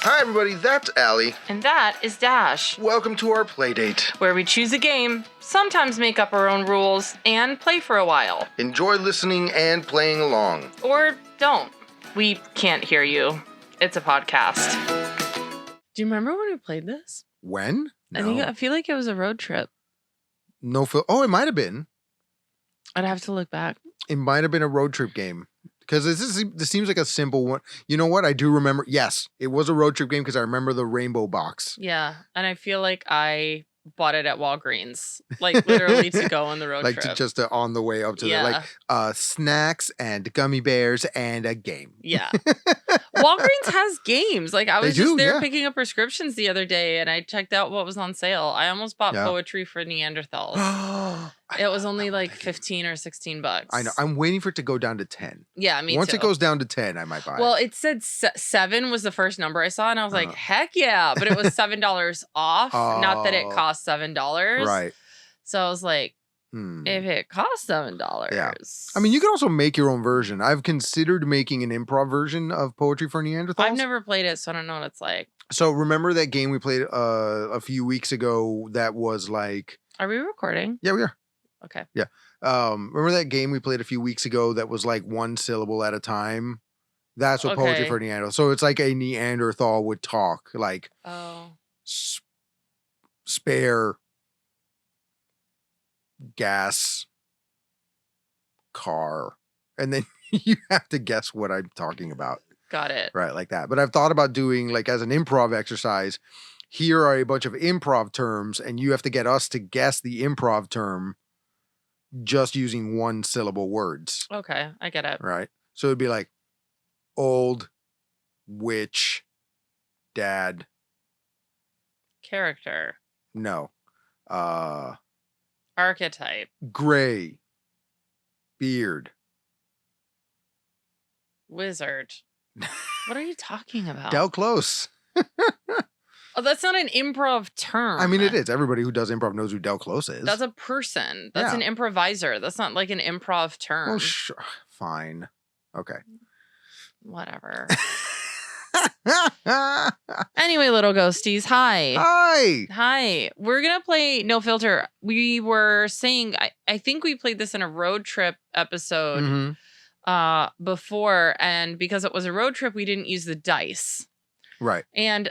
Hi everybody, that's Allie. And that is Dash. Welcome to our playdate, where we choose a game, sometimes make up our own rules, and play for a while. Enjoy listening and playing along. Or don't. We can't hear you. It's a podcast. Do you remember when we played this? When? No. I feel like it was a road trip. No, it might have been. I'd have to look back. It might have been a road trip game. Because this seems like a simple one. You know what? I do remember. Yes, it was a road trip game because I remember the rainbow box. Yeah, and I feel like I bought it at Walgreens, like literally to go on the road trip. Like just on the way up to the snacks and gummy bears and a game. Yeah. Walgreens has games. Like I was They just do, there picking up prescriptions the other day and I checked out what was on sale. I almost bought Poetry for Neanderthals. It was only like 15 or 16 bucks. I know. I'm waiting for it to go down to 10. Yeah, me Once too. it goes down to 10, I might buy it. Well, it said 7 was the first number I saw, and I was like, heck yeah. But it was $7 off. Not that it cost $7. Right. So I was like, if it costs $7. Yeah. I mean, you can also make your own version. I've considered making an improv version of Poetry for Neanderthals. I've never played it, so I don't know what it's like. So remember that game we played a few weeks ago that was like... Are we recording? Yeah, we are. Okay. Yeah. Remember that game we played a few weeks ago that was like one syllable at a time? That's what Poetry for Neanderthal. So it's like a Neanderthal would talk, like spare gas car, and then you have to guess what I'm talking about. Got it. Right, like that. But I've thought about doing like as an improv exercise. Here are a bunch of improv terms, and you have to get us to guess the improv term just using one syllable words. Okay, I get it. Right. So it'd be like old, witch, dad. Character. No. Archetype. Gray. Beard. Wizard. What are you talking about? Del Close. Oh, that's not an improv term. I mean, it is. Everybody who does improv knows who Del Close is. That's a person. That's an improviser. That's not like an improv term. Well, sure. Fine. Okay. Whatever. Anyway, little ghosties, hi. Hi. We're going to play No Filter. We were saying, I think we played this in a road trip episode before. And because it was a road trip, we didn't use the dice. Right. And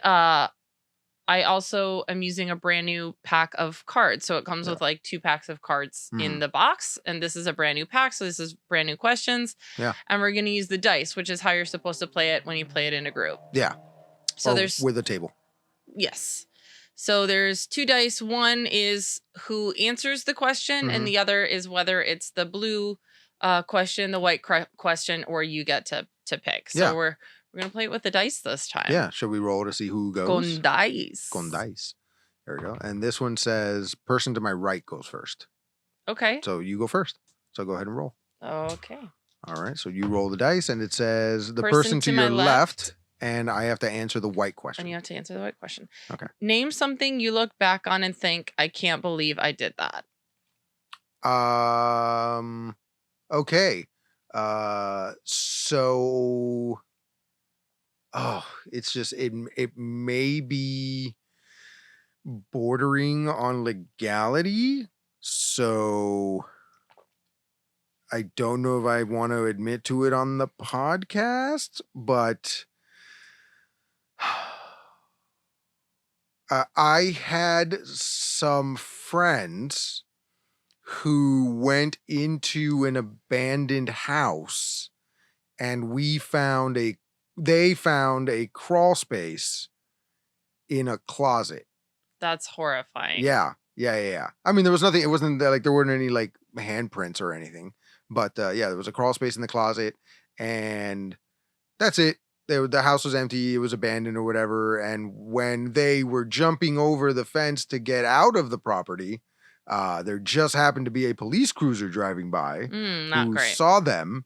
I also am using a brand new pack of cards. So it comes with like 2 packs of cards in the box. And this is a brand new pack. So this is brand new questions. Yeah. And we're going to use the dice, which is how you're supposed to play it when you play it in a group. Yeah. So there's with a table. Yes. So there's 2 dice. One is who answers the question. And the other is whether it's the blue question, the white question, or you get to pick. So we're going to play it with the dice this time. Yeah. Should we roll to see who goes? Con dice. Con dice. There we go. And this one says person to my right goes first. Okay. So you go first. So go ahead and roll. Okay. All right. So you roll the dice and it says the person to your left. And I have to answer the white question. And you have to answer the white question. Okay. Name something you look back on and think, I can't believe I did that. Okay. So... Oh, it's just it may be bordering on legality. So I don't know if I want to admit to it on the podcast, but I had some friends who went into an abandoned house and they found a crawl space in a closet. That's horrifying. Yeah. I mean, there was nothing. It wasn't like there weren't any like handprints or anything. But there was a crawl space in the closet, and that's it. The house was empty. It was abandoned or whatever. And when they were jumping over the fence to get out of the property, there just happened to be a police cruiser driving by who saw them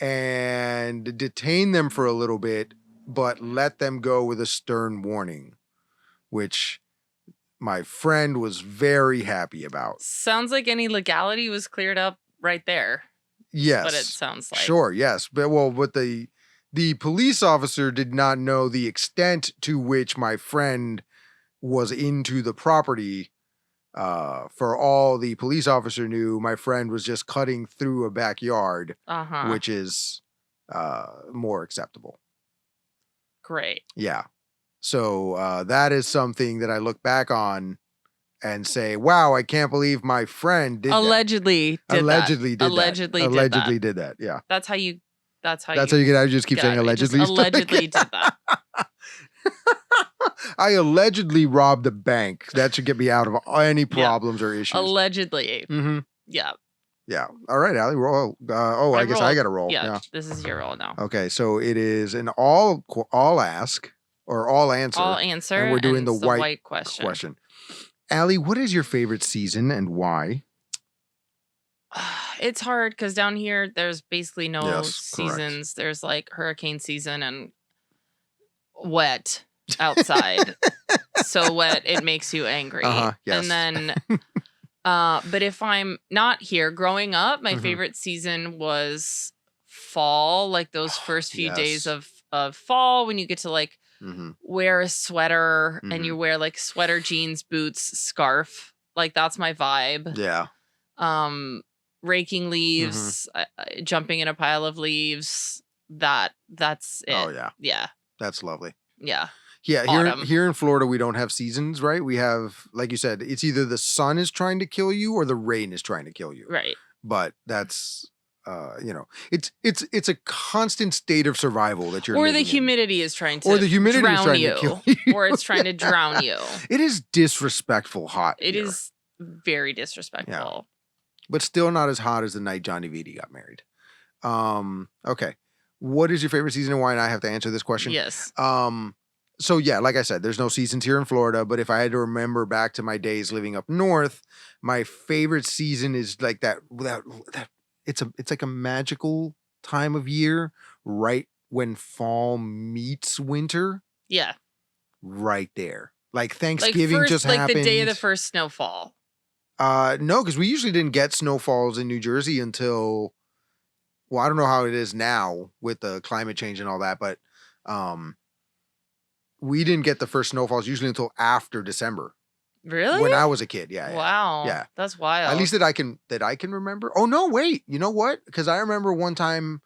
and detain them for a little bit, but let them go with a stern warning, which my friend was very happy about. Sounds like any legality was cleared up right there. Yes. But it sounds like. Sure, yes. But The police officer did not know the extent to which my friend was into the property. For all the police officer knew, my friend was just cutting through a backyard, which is more acceptable. Great. Yeah. So that is something that I look back on and say, wow, I can't believe my friend did allegedly that. Did allegedly that. did allegedly that. Did allegedly that. did that. Yeah. That's how you get out. You just keep saying allegedly. Just allegedly did that. I allegedly robbed a bank. That should get me out of any problems or issues. Allegedly. Mm-hmm. Yeah. Yeah. All right, Allie, roll. I guess I got to roll. Yeah, this is your roll now. Okay, so it is an all ask or all answer. All answer. And we're doing the white question. Allie, what is your favorite season and why? It's hard because down here there's basically no seasons. Correct. There's like hurricane season and wet outside. So wet it makes you angry. Yes. And then but if I'm not here, growing up, my favorite season was fall, like those first few days of fall when you get to like wear a sweater and you wear like sweater, jeans, boots, scarf. Like that's my vibe. Yeah. Raking leaves, jumping in a pile of leaves. That's it. Oh yeah. Yeah. That's lovely. Yeah. Yeah, here in Florida, we don't have seasons, right? We have, like you said, it's either the sun is trying to kill you or the rain is trying to kill you. Right. But that's, it's a constant state of survival that you're or the humidity is trying to or the humidity is trying to kill you. Or it's trying to drown you. It is disrespectful hot. It is very disrespectful. Yeah. But still not as hot as the night Johnny Vitti got married. Okay. What is your favorite season and why? And I have to answer this question. Yes. So yeah, like I said, there's no seasons here in Florida, but if I had to remember back to my days living up north, my favorite season is like that it's like a magical time of year, right when fall meets winter. Yeah. Right there. Like Thanksgiving just happened. Like the day of the first snowfall. No, because we usually didn't get snowfalls in New Jersey until, well, I don't know how it is now with the climate change and all that, but we didn't get the first snowfalls usually until after December. Really? When I was a kid, yeah. Wow. Yeah. That's wild. At least that I can remember. Oh no, wait. You know what? Because I remember one time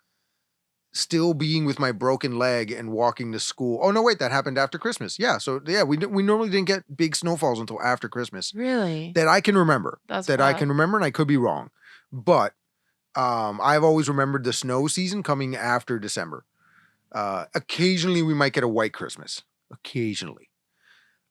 still being with my broken leg and walking to school. Oh no, wait, that happened after Christmas. Yeah. So yeah, we normally didn't get big snowfalls until after Christmas. Really? That I can remember. That's that wild. I can remember, and I could be wrong, but I've always remembered the snow season coming after December. Occasionally we might get a white Christmas. Occasionally.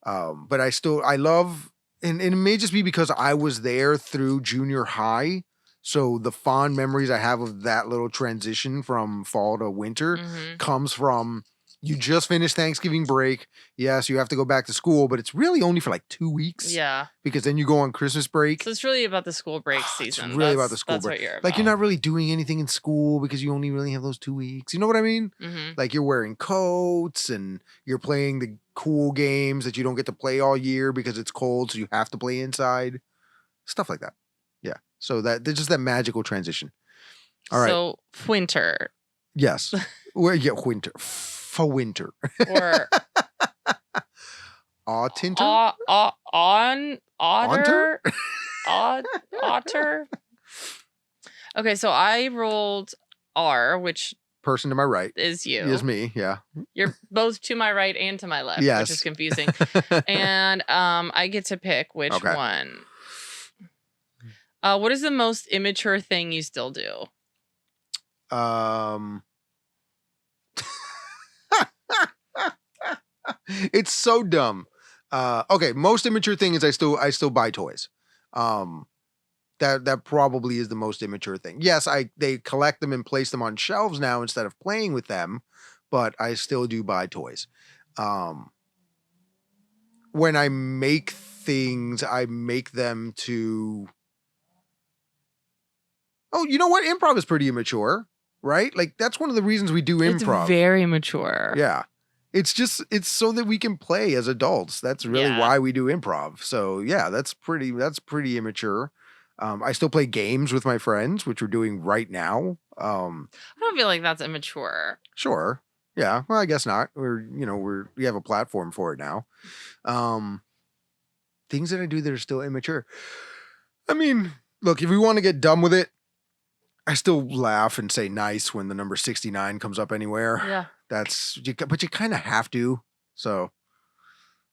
But I love, and it may just be because I was there through junior high. So the fond memories I have of that little transition from fall to winter comes from you just finished Thanksgiving break. Yes, you have to go back to school, but it's really only for like 2 weeks. Yeah. Because then you go on Christmas break. So it's really about the school break season. It's really about the school break. What you're about. Like you're not really doing anything in school because you only really have those 2 weeks. You know what I mean? Like you're wearing coats and you're playing the cool games that you don't get to play all year because it's cold, so you have to play inside. Stuff like that. Yeah. So there's just that magical transition. All right. So winter. Yes. Winter. For winter. Or Autinter? Otter? Otter? Okay, so I rolled R, which person to my right is you. Is me, yeah. You're both to my right and to my left, yes. Which is confusing. And I get to pick which one. What is the most immature thing you still do? It's so dumb. Okay, most immature thing is I still buy toys. That probably is the most immature thing. Yes, they collect them and place them on shelves now instead of playing with them, but I still do buy toys. When I make things, I make them to. Oh, you know what? Improv is pretty immature, right? Like that's one of the reasons we do improv. It's very mature. Yeah. It's so that we can play as adults. That's really why we do improv. So yeah, that's pretty immature. I still play games with my friends, which we're doing right now. I don't feel like that's immature. Sure. Yeah. Well, I guess not. We have a platform for it now. Things that I do that are still immature. I mean, look, if we want to get dumb with it, I still laugh and say nice when the number 69 comes up anywhere. Yeah. But you kind of have to. So,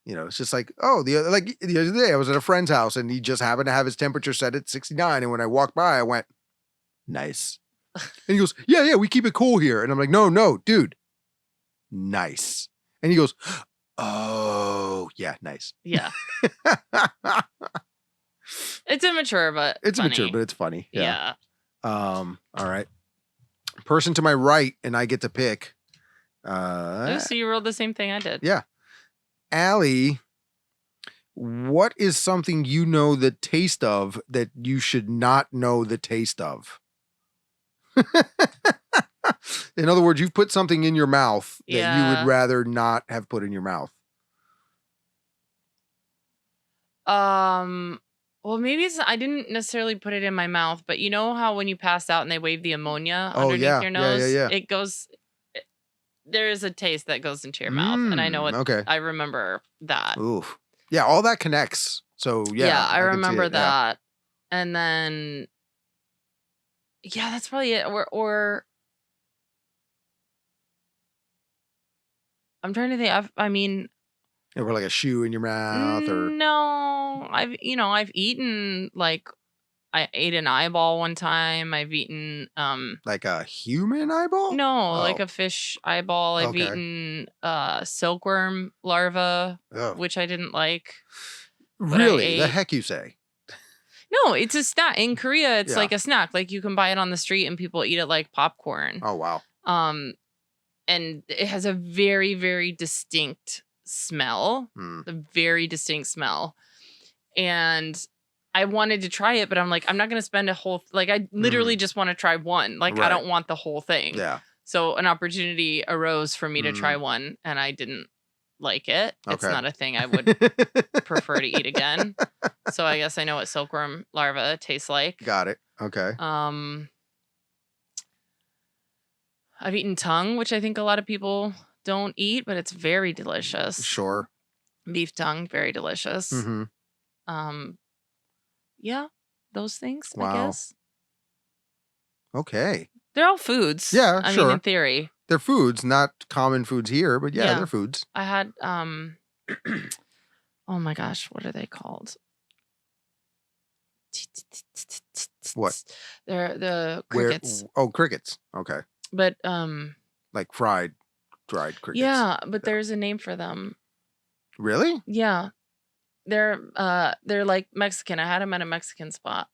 it's just like, the other day I was at a friend's house and he just happened to have his temperature set at 69. And when I walked by, I went, nice. And he goes, yeah, we keep it cool here. And I'm like, no, dude, nice. And he goes, oh, yeah, nice. Yeah. It's immature, but it's funny. Immature, but it's funny. Yeah. All right. Person to my right, and I get to pick. So you rolled the same thing I did. Yeah. Allie, what is something you know the taste of that you should not know the taste of? In other words, you've put something in your mouth that you would rather not have put in your mouth. Well, maybe I didn't necessarily put it in my mouth, but you know how when you pass out and they wave the ammonia underneath your nose? Yeah. It goes, there is a taste that goes into your mouth. And I know it. Okay. I remember that. Oof. Yeah, all that connects. So, yeah. Yeah, I remember that. Yeah. And then, yeah, that's probably it. Or I'm trying to think. I mean, or like a shoe in your mouth, or no, I've eaten, like, I ate an eyeball one time. I've eaten like a human eyeball? No, like a fish eyeball. I've eaten silkworm larva, which I didn't like. Really? The heck you say? No, it's a snack. In Korea, it's like a snack. Like, you can buy it on the street and people eat it like popcorn. Oh, wow. And it has a very, very distinct smell. A very distinct smell. And I wanted to try it, but I'm like, I'm not going to spend a whole... Like, I literally just want to try one. Like, I don't want the whole thing. Yeah. So an opportunity arose for me to try one, and I didn't like it. Okay. It's not a thing I would prefer to eat again. So I guess I know what silkworm larva tastes like. Got it. Okay. I've eaten tongue, which I think a lot of people don't eat, but it's very delicious. Sure. Beef tongue, very delicious. Mm-hmm. Yeah, those things, wow. I guess. Okay. They're all foods. Yeah, I sure. mean, in theory. They're foods, not common foods here, but yeah, they're foods. I had, oh my gosh, what are they called? What? They're the crickets. Crickets. Okay. But, like dried crickets. Yeah, but there's a name for them. Really? Yeah. They're like Mexican. I had them at a Mexican spot.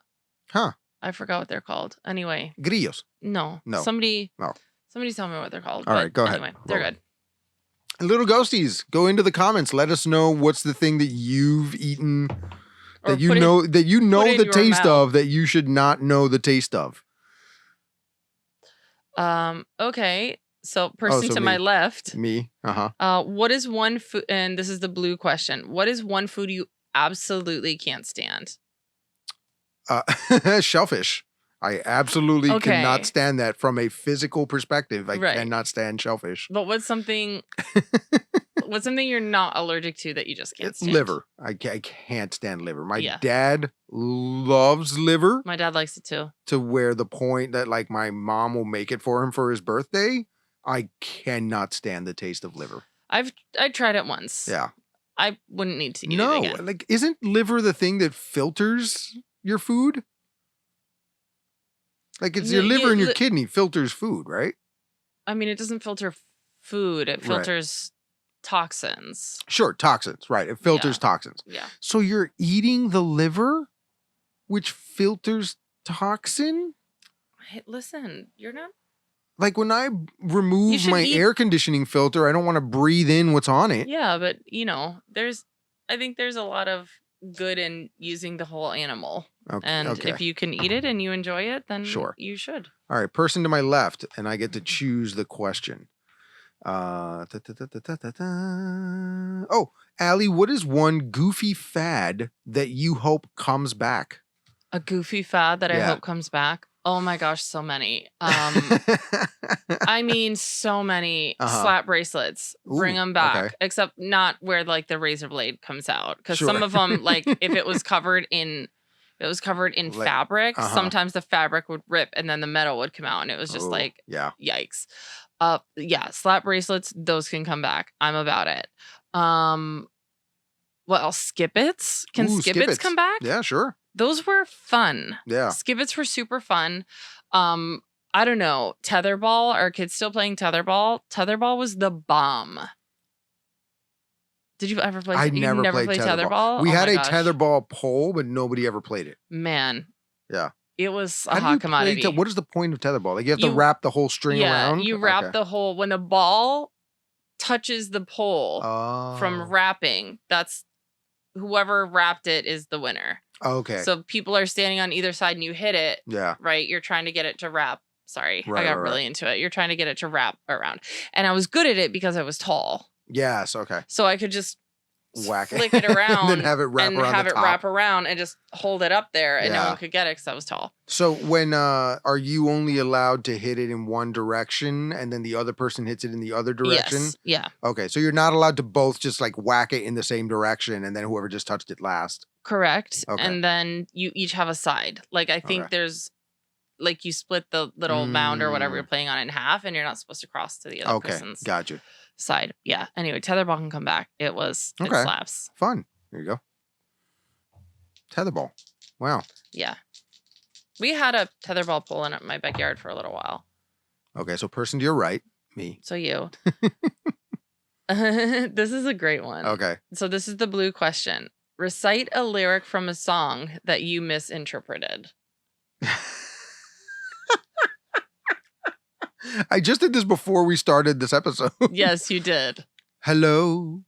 Huh. I forgot what they're called. Anyway. Grillos. No. Somebody tell me what they're called. All right, go ahead. Anyway, they're good. Little ghosties, go into the comments. Let us know what's the thing that you've eaten that you know the taste of that you should not know the taste of. Okay. So person to my left. Me. Uh-huh. What is one food, and this is the blue question. What is one food you absolutely can't stand? Shellfish. I absolutely cannot stand that from a physical perspective. I cannot stand shellfish. But what's something you're not allergic to that you just can't stand? Liver. I can't stand liver. My dad loves liver. My dad likes it too. To where the point that like my mom will make it for him for his birthday. I cannot stand the taste of liver. I tried it once. Yeah. I wouldn't need to eat it again. Like, isn't liver the thing that filters your food? Like, it's your liver and your kidney filters food, right? I mean, it doesn't filter food. It filters toxins. Sure, toxins, right. It filters toxins. Yeah. So you're eating the liver, which filters toxin? Hey, listen, you're not... Like, when I remove my air conditioning filter, I don't want to breathe in what's on it. Yeah, but, I think there's a lot of good in using the whole animal. Okay, and if you can eat it and you enjoy it, then you should. All right, person to my left, and I get to choose the question. Oh, Allie, what is one goofy fad that you hope comes back? A goofy fad that I hope comes back? Oh my gosh, so many. I mean, so many slap bracelets. Bring them back, okay. except not where like the razor blade comes out, because Sure. some of them, like if it was covered in Like, fabric, sometimes the fabric would rip and then the metal would come out, and it was just like, yikes. Yeah, slap bracelets, those can come back. I'm about it. What else? Skippets? Can skippets come back? Yeah, sure. Those were fun. Yeah. Skippets were super fun. I don't know. Tetherball. Are kids still playing tetherball? Tetherball was the bomb. Did you ever play? I never played tetherball. We had a tetherball pole, but nobody ever played it. Man. Yeah. It was a hot commodity. What is the point of tetherball? Like you have to wrap the whole string around? Yeah, you wrap the whole, when the ball touches the pole from wrapping, that's whoever wrapped it is the winner. Okay. So people are standing on either side and you hit it. Yeah. Right? You're trying to get it to wrap. Sorry. I got really into it. You're trying to get it to wrap around. And I was good at it because I was tall. Yes. Okay. So I could just whack flick it around and then have it wrap around and just hold it up there, and no one could get it because I was tall. So when are you only allowed to hit it in one direction and then the other person hits it in the other direction? Yes. Yeah. Okay, so you're not allowed to both just like whack it in the same direction and then whoever just touched it last. Correct. Okay. And then you each have a side. Like I think there's like you split the little mound or whatever you're playing on in half, and you're not supposed to cross to the other person's side. Yeah. Anyway, tetherball can come back. It slaps. Fun. There you go. Tetherball. Wow. Yeah. We had a tetherball pole in my backyard for a little while. Okay, so person to your right, me. So you. This is a great one. Okay. So this is the blue question. Recite a lyric from a song that you misinterpreted. I just did this before we started this episode. Yes, you did. Hello,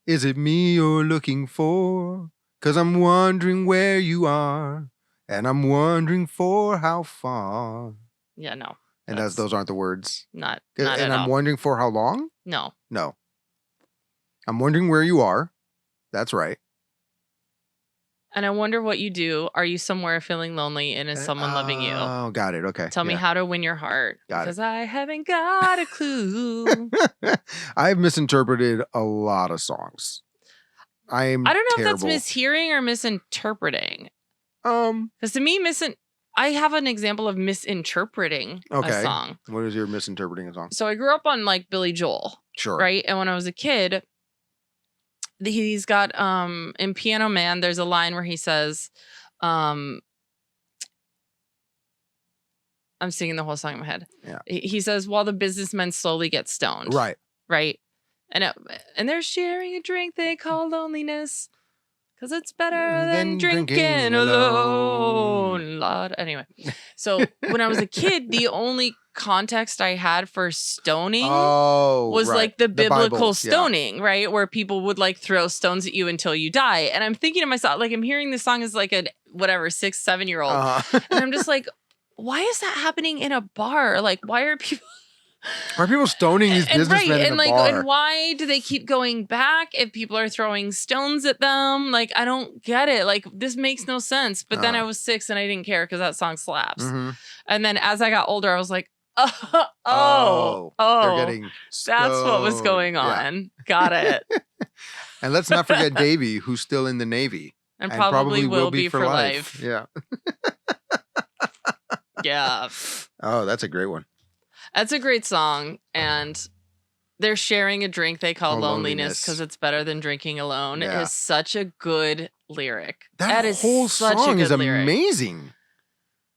is it me you're looking for? 'Cause I'm wondering where you are, and I'm wondering for how far. Yeah, no. And those aren't the words. Not and at I'm all. wondering for how long? No. I'm wondering where you are. That's right. And I wonder what you do. Are you somewhere feeling lonely, and is someone loving you? Oh, got it. Okay. Tell me how to win your heart. Got it. Because I haven't got a clue. I've misinterpreted a lot of songs. I don't know if that's mishearing or misinterpreting. Because to me, I have an example of misinterpreting a song. What is your misinterpreting a song? So I grew up on like Billy Joel. Sure. Right? And when I was a kid, he's got in Piano Man, there's a line where he says, I'm singing the whole song in my head. Yeah. He says, while the businessmen slowly get stoned. Right. And they're sharing a drink they call loneliness, because it's better than drinking alone. Lord. Anyway, so when I was a kid, the only context I had for stoning was like the biblical stoning, right? Where people would like throw stones at you until you die. And I'm thinking to myself, like, I'm hearing this song as like a 6, 7-year-old. And I'm just like, why is that happening in a bar? Like, why are people stoning these businessmen in a bar? And why do they keep going back if people are throwing stones at them? Like, I don't get it. Like, this makes no sense. But then I was 6 and I didn't care because that song slaps. Mm-hmm. And then as I got older, I was like, they're getting stoned. That's what was going on. Yeah. Got it. And let's not forget Davey, who's still in the Navy. And probably will be for life. Yeah. Yeah. Oh, that's a great one. That's a great song. And they're sharing a drink they call loneliness because it's better than drinking alone. Yeah. It is such a good lyric. That is whole such song a good is lyric. Amazing.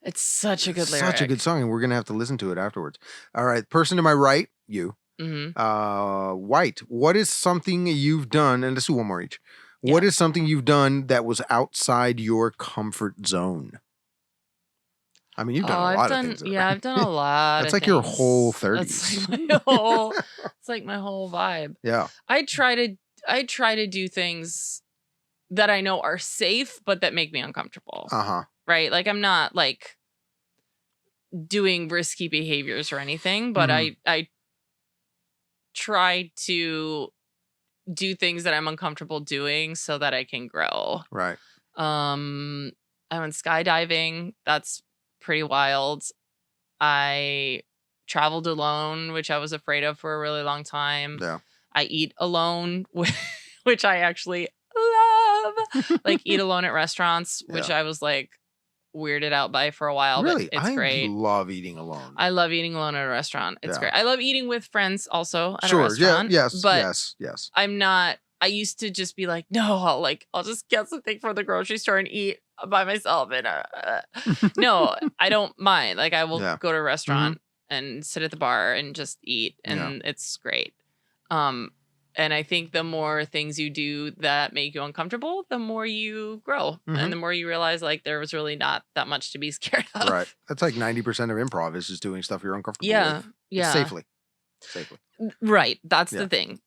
It's such a good lyric. Such a good song, and we're going to have to listen to it afterwards. All right, person to my right, you. Mm-hmm. White, what is something you've done, and let's do one more each. Yeah. What is something you've done that was outside your comfort zone? I mean, you've done a lot of things. Yeah, I've done a lot. That's like your whole 30s. That's like it's like my whole vibe. Yeah. I try to do things that I know are safe, but that make me uncomfortable. Right? Like, I'm not like doing risky behaviors or anything, but I try to do things that I'm uncomfortable doing so that I can grow. Right. I went skydiving. That's pretty wild. I traveled alone, which I was afraid of for a really long time. Yeah. I eat alone, which I actually love. Like eat alone at restaurants, which I was like weirded out by for a while. Really? But it's great. I love eating alone. I love eating alone at a restaurant. It's great. I love eating with friends also at a sure. restaurant. Yeah. Yes. But yes. I'm not. I used to just be like, no, I'll just get something from the grocery store and eat by myself. And no, I don't mind. Like I will go to a restaurant and sit at the bar and just eat, and it's great. And I think the more things you do that make you uncomfortable, the more you grow, and the more you realize like there was really not that much to be scared of. Right. That's like 90% of improv is just doing stuff you're uncomfortable with. Yeah. Safely. Right. That's the thing.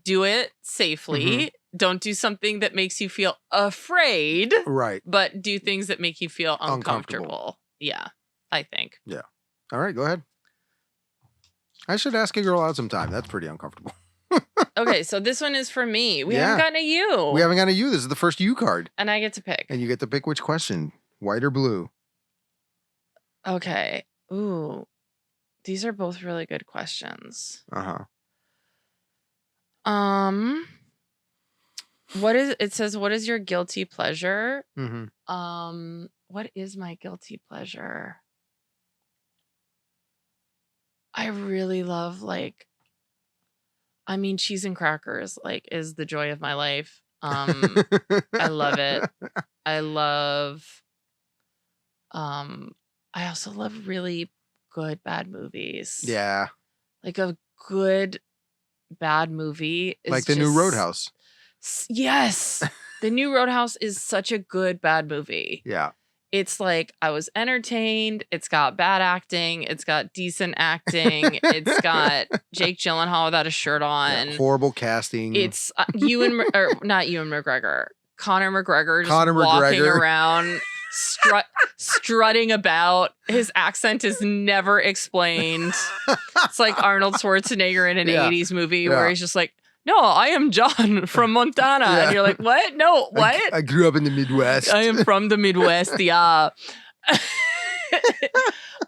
Do it safely. Don't do something that makes you feel afraid. Right. But do things that make you feel uncomfortable. Yeah, I think. Yeah. All right, go ahead. I should ask a girl out sometime. That's pretty uncomfortable. Okay, so this one is for me. We haven't gotten a you. We haven't gotten a you. This is the first you card. And I get to pick. And you get to pick which question, white or blue. Okay. Ooh. These are both really good questions. Uh-huh. It says, what is your guilty pleasure? What is my guilty pleasure? I really love cheese and crackers is the joy of my life. I love it. I also love really good bad movies. Yeah. Like a good bad movie is like the new Roadhouse. Yes. The new Roadhouse is such a good bad movie. Yeah. It's like I was entertained. It's got bad acting. It's got decent acting. It's got Jake Gyllenhaal without a shirt on. Yeah, horrible casting. It's not Ewan McGregor. Conor McGregor just walking around, strutting about. His accent is never explained. It's like Arnold Schwarzenegger in an 80s movie where he's just like, no, I am John from Montana. And you're like, what? No, what? I grew up in the Midwest. I am from the Midwest. Yeah.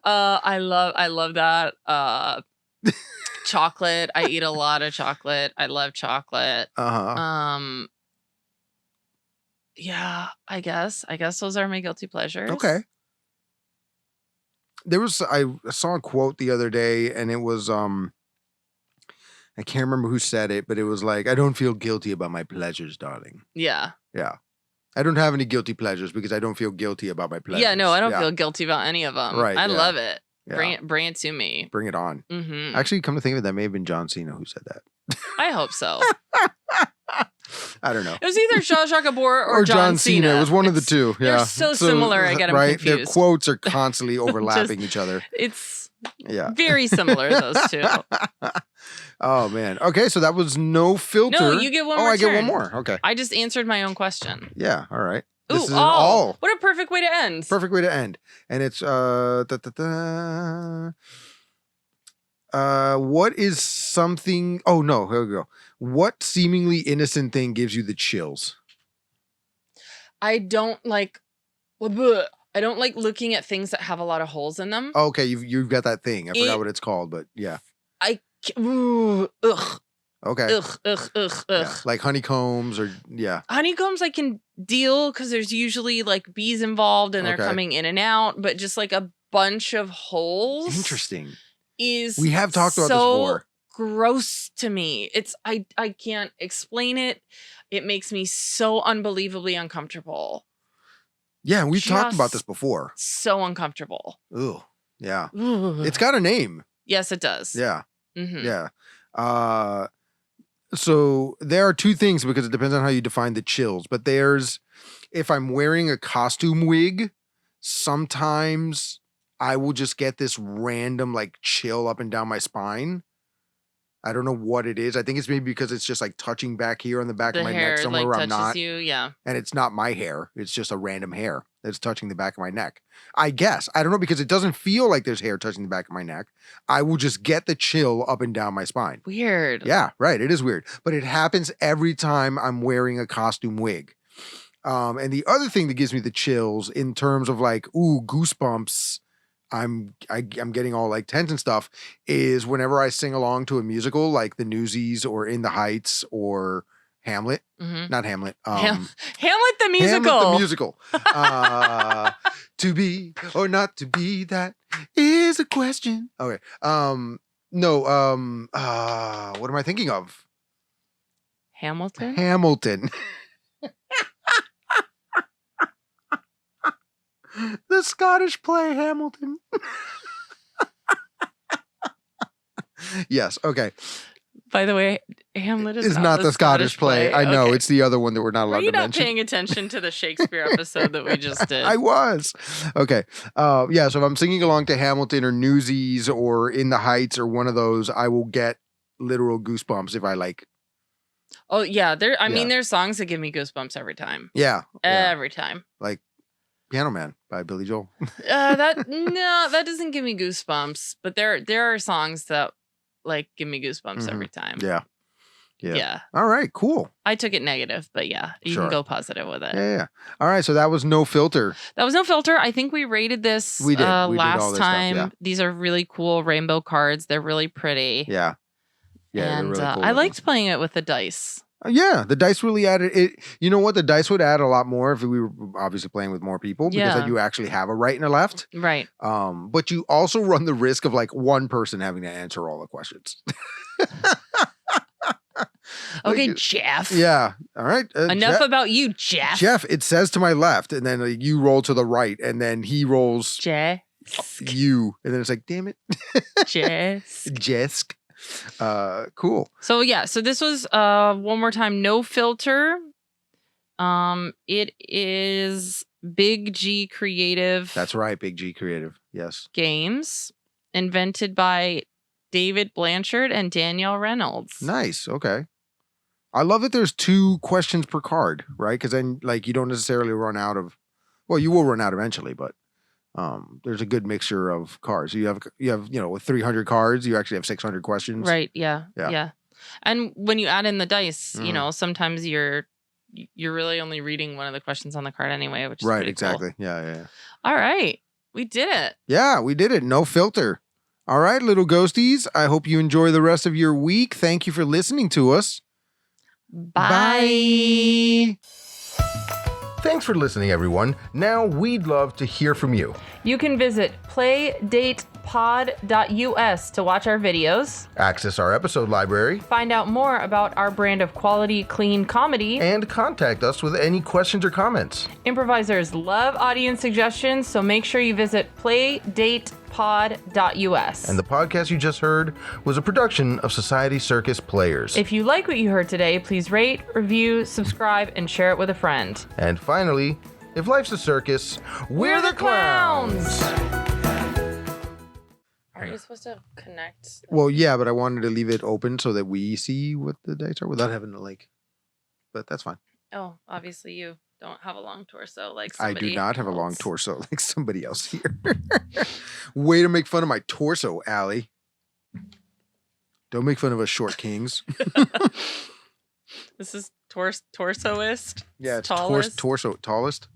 I love that. Chocolate. I eat a lot of chocolate. I love chocolate. Yeah, I guess those are my guilty pleasures. Okay. I saw a quote the other day, and it was I can't remember who said it, but it was like, I don't feel guilty about my pleasures, darling. Yeah. Yeah. I don't have any guilty pleasures because I don't feel guilty about my pleasures. Yeah, no, I don't feel guilty about any of them. Right. I love it. Yeah. Bring it to me. Bring it on. Actually, come to think of it, that may have been John Cena who said that. I hope so. I don't know. It was either Zsa Zsa Gabor or John Cena. It was one of the two. Yeah. They're so similar, I get them confused. Their quotes are constantly overlapping each other. It's very similar, those two. Oh, man. Okay, so that was no filter. No, you get one more I turn. get one more. Okay. I just answered my own question. Yeah, all right. Ooh, this is all. What a perfect way to end. Perfect way to end. And it's what is something... Oh, no, here we go. What seemingly innocent thing gives you the chills? I don't like looking at things that have a lot of holes in them. Oh, okay, you've got that thing. I forgot what it's called, but yeah. Ugh. Okay. Ugh. Yeah, like honeycombs or Honeycombs I can deal because there's usually like bees involved and they're coming in and out, but just like a bunch of holes. Interesting. We have talked about this before. Gross to me. I can't explain it. It makes me so unbelievably uncomfortable. Yeah, we've talked about this before. So uncomfortable. Ooh, yeah. It's got a name. Yes, it does. Yeah. Yeah. So there are two things because it depends on how you define the chills. But there's, if I'm wearing a costume wig, sometimes I will just get this random like chill up and down my spine. I don't know what it is. I think it's maybe because it's just like touching back here on the back of my neck somewhere where I'm not. Yeah. And it's not my hair. It's just a random hair that's touching the back of my neck. I guess. I don't know because it doesn't feel like there's hair touching the back of my neck. I will just get the chill up and down my spine. Weird. Yeah, right. It is weird. But it happens every time I'm wearing a costume wig. And the other thing that gives me the chills in terms of like, ooh, goosebumps, I'm getting all like tense and stuff, is whenever I sing along to a musical like the Newsies or In the Heights or Hamlet. Not Hamlet. Hamlet the musical. Hamlet the musical. To be or not to be, that is a question. Okay. No, what am I thinking of? Hamilton? Hamilton. The Scottish play Hamilton. Yes, okay. By the way, Hamlet is not the Scottish play. I know, okay. It's the other one that we're not allowed to mention. Were you not paying attention to the Shakespeare episode that we just did? I was. Okay. Yeah, so if I'm singing along to Hamilton or Newsies or In the Heights or one of those, I will get literal goosebumps if I like. Oh, yeah. I mean, there's songs that give me goosebumps every time. Yeah. Every time. Like Piano Man by Billy Joel. That doesn't give me goosebumps, but there are songs that like give me goosebumps every time. Yeah. All right, cool. I took it negative, but yeah, you can go positive with it. Yeah. All right, so that was No Filter. That was No Filter. I think we rated this we did last time. Stuff, These are really cool rainbow cards. They're really pretty. Yeah. And really cool I liked playing it with the dice. Yeah, the dice really added it. You know what? The dice would add a lot more if we were obviously playing with more people because then you actually have a right and a left. Right. But you also run the risk of like one person having to answer all the questions. Okay, like, Jeff. Yeah. All right. Enough about you, Jeff. Jeff, it says to my left, and then like, you roll to the right, and then he rolls you, and then it's like, damn it, Jesk. Cool. So this was one more time, No Filter. It is Big G Creative. That's right, Big G Creative. Yes. Games, invented by David Blanchard and Danielle Reynolds. Nice. Okay. I love that there's 2 questions per card, right? Because then like you don't necessarily run out of, well, you will run out eventually, but there's a good mixture of cards. You have with 300 cards, you actually have 600 questions. Right. Yeah. And when you add in the dice, sometimes you're really only reading one of the questions on the card anyway, which is right. Pretty Exactly. Cool. Yeah. All right, we did it. Yeah, we did it. No Filter. All right, little ghosties. I hope you enjoy the rest of your week. Thank you for listening to us. Bye. Thanks for listening, everyone. Now we'd love to hear from you. You can visit playdatepod.us to watch our videos, access our episode library, find out more about our brand of quality, clean comedy, and contact us with any questions or comments. Improvisers love audience suggestions, so make sure you visit playdatepod.us. And the podcast you just heard was a production of Society Circus Players. If you like what you heard today, please rate, review, subscribe, and share it with a friend. And finally, if life's a circus, we're the clowns! Are you supposed to connect? Well, yeah, but I wanted to leave it open so that we see what the dice are without having to but that's fine. Oh, obviously you don't have a long torso like somebody I do not have a long else. torso like somebody else here. Way to make fun of my torso, Allie. Don't make fun of us short kings. This is torsoist. Yeah, it's tallest. tallest.